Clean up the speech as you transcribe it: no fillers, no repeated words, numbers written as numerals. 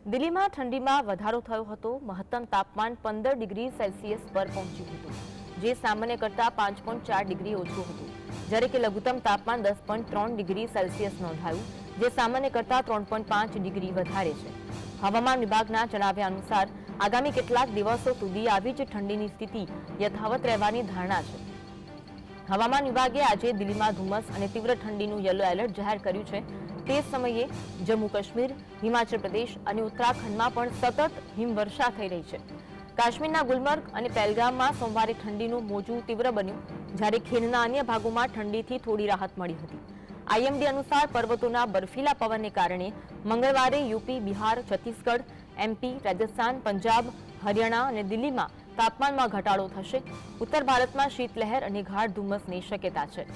દિલ્હીમાં ઠંડીમાં વધારો થયો હતો। મહત્તમ તાપમાન 15 ડિગ્રી સેલ્સિયસ પર પહોંચ્યું હતું, જે સામાન્ય કરતાં 5.4 ડિગ્રી ઓછું હતું, જ્યારે કે લઘુત્તમ તાપમાન 10.3 ડિગ્રી સેલ્સિયસ નોંધાયું, જે સામાન્ય કરતાં 3.5 ડિગ્રી વધારે છે। હવામાન વિભાગના જણાવ્યા અનુસાર આગામી કેટલાક દિવસો સુધી આવી જ ઠંડીની સ્થિતિ યથાવત રહેવાની ધારણા છે। હવામાન વિભાગે આજે દિલ્હીમાં ધુમ્મસ અને તીવ્ર ઠંડીનું યલો એલર્ટ જાહેર કર્યું છે। તે સમયે જમ્મુ કાશ્મીર, હિમાચલ પ્રદેશ અને ઉત્તરાખંડમાં પણ સતત હિમવર્ષા થઈ રહી છે। કાશ્મીરના ગુલમર્ગ અને પહેલગામમાં સોમવારે ઠંડીનું મોજું તીવ્ર બન્યું, જ્યારે ખીણના અન્ય ભાગોમાં ઠંડીથી થોડી રાહત મળી હતી। આઈએમડી અનુસાર પર્વતોના બર્ફીલા પવનને કારણે મંગળવારે યુપી, બિહાર, છત્તીસગઢ, એમપી, રાજસ્થાન, પંજાબ, હરિયાણા અને દિલ્હીમાં તાપમાનમાં ઘટાડો થશે। ઉત્તર ભારતમાં શીતલહેર અને ગાઢ ધુમ્મસની શક્યતા છે।